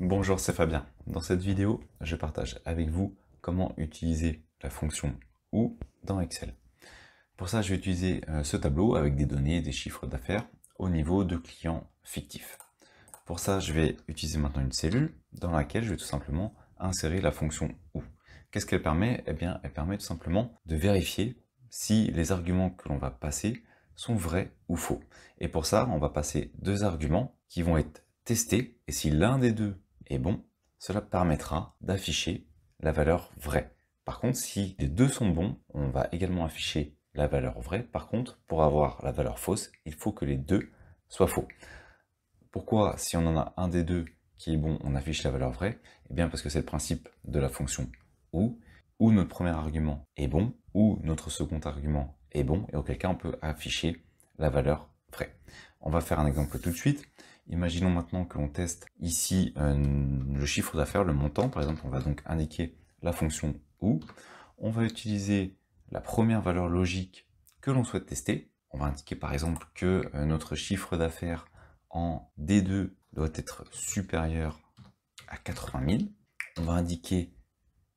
Bonjour, c'est Fabien. Dans cette vidéo, je partage avec vous comment utiliser la fonction OU dans Excel. Pour ça, je vais utiliser ce tableau avec des données, des chiffres d'affaires au niveau de clients fictifs. Pour ça, je vais utiliser maintenant une cellule dans laquelle je vais tout simplement insérer la fonction OU. Qu'est-ce qu'elle permet? Eh bien, elle permet tout simplement de vérifier si les arguments que l'on va passer sont vrais ou faux. Et pour ça, on va passer deux arguments qui vont être testés, et si l'un des deux est bon, cela permettra d'afficher la valeur vraie. Par contre, si les deux sont bons, on va également afficher la valeur vraie. Par contre, pour avoir la valeur fausse, il faut que les deux soient faux. Pourquoi, si on en a un des deux qui est bon, on affiche la valeur vraie? Eh bien, parce que c'est le principe de la fonction OU, où notre premier argument est bon, ou notre second argument est bon, et auquel cas on peut afficher la valeur vraie. On va faire un exemple tout de suite. Imaginons maintenant que l'on teste ici le chiffre d'affaires, le montant. Par exemple, on va donc indiquer la fonction OU. On va utiliser la première valeur logique que l'on souhaite tester. On va indiquer par exemple que notre chiffre d'affaires en D2 doit être supérieur à 80 000. On va indiquer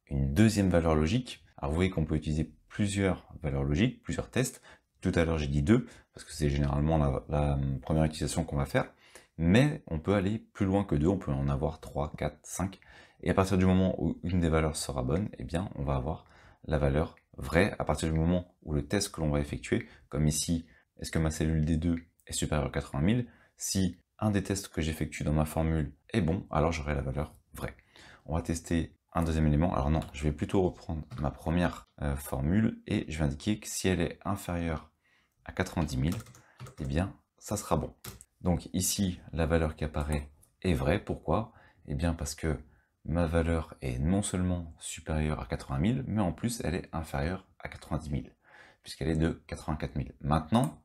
une deuxième valeur logique. Alors vous voyez qu'on peut utiliser plusieurs valeurs logiques, plusieurs tests. Tout à l'heure j'ai dit 2, parce que c'est généralement la première utilisation qu'on va faire. Mais on peut aller plus loin que 2, on peut en avoir 3, 4, 5. Et à partir du moment où une des valeurs sera bonne, eh bien on va avoir la valeur vraie. À partir du moment où le test que l'on va effectuer, comme ici, est-ce que ma cellule D2 est supérieure à 80 000? Si un des tests que j'effectue dans ma formule est bon, alors j'aurai la valeur vraie. On va tester un deuxième élément. Alors non, je vais plutôt reprendre ma première formule et je vais indiquer que si elle est inférieure à 90 000, eh bien, ça sera bon. Donc ici, la valeur qui apparaît est vraie. Pourquoi? Eh bien parce que ma valeur est non seulement supérieure à 80 000, mais en plus elle est inférieure à 90 000, puisqu'elle est de 84 000. Maintenant,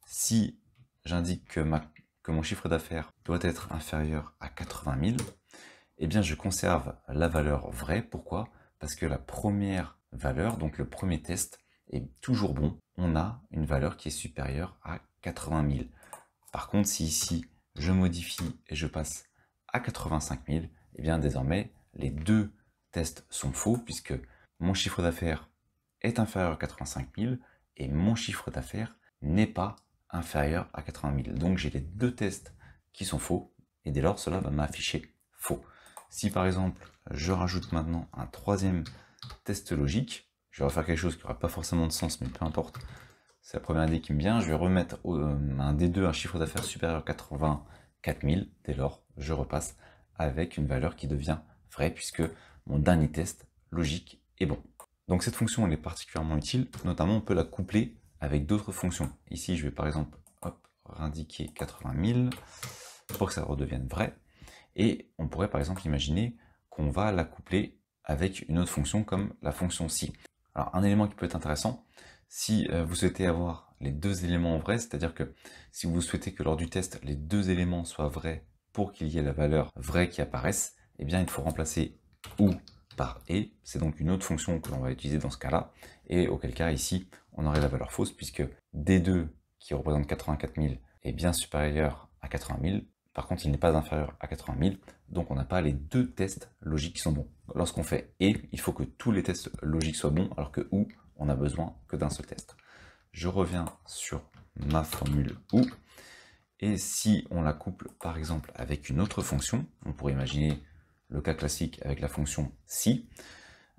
si j'indique que mon chiffre d'affaires doit être inférieur à 80 000, eh bien je conserve la valeur vraie. Pourquoi? Parce que la première valeur, donc le premier test, est toujours bon. On a une valeur qui est supérieure à 80 000. Par contre, si ici je modifie et je passe à 85 000, eh bien désormais les deux tests sont faux puisque mon chiffre d'affaires est inférieur à 85 000 et mon chiffre d'affaires n'est pas inférieur à 80 000. Donc j'ai les deux tests qui sont faux et dès lors cela va m'afficher faux. Si par exemple je rajoute maintenant un troisième test logique, je vais refaire quelque chose qui n'aura pas forcément de sens, mais peu importe, c'est la première idée qui me vient, je vais remettre un D2, un chiffre d'affaires supérieur à 84 000, dès lors je repasse avec une valeur qui devient vraie puisque mon dernier test logique est bon. Donc cette fonction elle est particulièrement utile, notamment on peut la coupler avec d'autres fonctions. Ici je vais par exemple indiquer 80 000 pour que ça redevienne vrai. Et on pourrait par exemple imaginer qu'on va la coupler avec une autre fonction comme la fonction si. Alors un élément qui peut être intéressant, si vous souhaitez avoir les deux éléments vrais, c'est-à-dire que si vous souhaitez que lors du test les deux éléments soient vrais pour qu'il y ait la valeur vraie qui apparaisse, eh bien il faut remplacer ou par et, c'est donc une autre fonction que l'on va utiliser dans ce cas-là, et auquel cas ici on aurait la valeur fausse puisque D2 qui représente 84 000 est bien supérieur à 80 000, par contre il n'est pas inférieur à 80 000, donc on n'a pas les deux tests logiques qui sont bons. Lorsqu'on fait et, il faut que tous les tests logiques soient bons, alors que ou, on n'a besoin que d'un seul test. Je reviens sur ma formule ou, et si on la couple par exemple avec une autre fonction, on pourrait imaginer le cas classique avec la fonction si.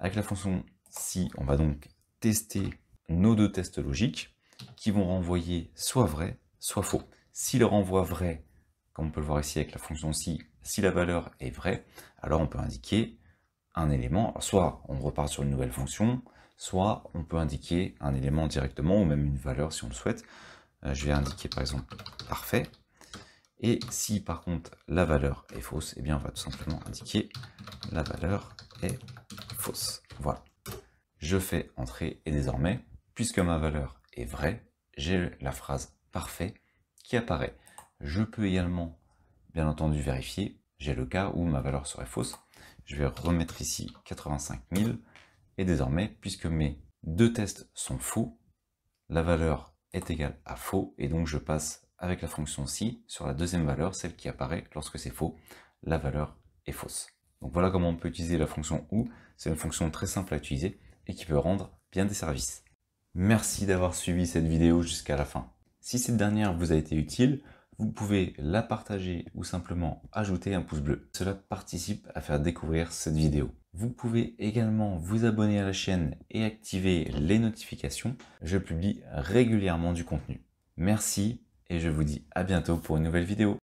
Avec la fonction si, on va donc tester nos deux tests logiques qui vont renvoyer soit vrai, soit faux. Si le renvoi vrai, comme on peut le voir ici avec la fonction si la valeur est vraie, alors on peut indiquer un élément, alors soit on repart sur une nouvelle fonction, soit on peut indiquer un élément directement, ou même une valeur si on le souhaite. Je vais indiquer par exemple parfait, et si par contre la valeur est fausse, eh bien on va tout simplement indiquer la valeur est fausse. Voilà. Je fais entrer, et désormais, puisque ma valeur est vraie, j'ai la phrase parfait qui apparaît. Je peux également, bien entendu, vérifier, j'ai le cas où ma valeur serait fausse. Je vais remettre ici 85 000, et désormais, puisque mes deux tests sont faux, la valeur est égale à faux, et donc je passe avec la fonction si sur la deuxième valeur, celle qui apparaît lorsque c'est faux, la valeur est fausse. Donc voilà comment on peut utiliser la fonction OU. C'est une fonction très simple à utiliser et qui peut rendre bien des services. Merci d'avoir suivi cette vidéo jusqu'à la fin. Si cette dernière vous a été utile, vous pouvez la partager ou simplement ajouter un pouce bleu. Cela participe à faire découvrir cette vidéo. Vous pouvez également vous abonner à la chaîne et activer les notifications. Je publie régulièrement du contenu. Merci et je vous dis à bientôt pour une nouvelle vidéo.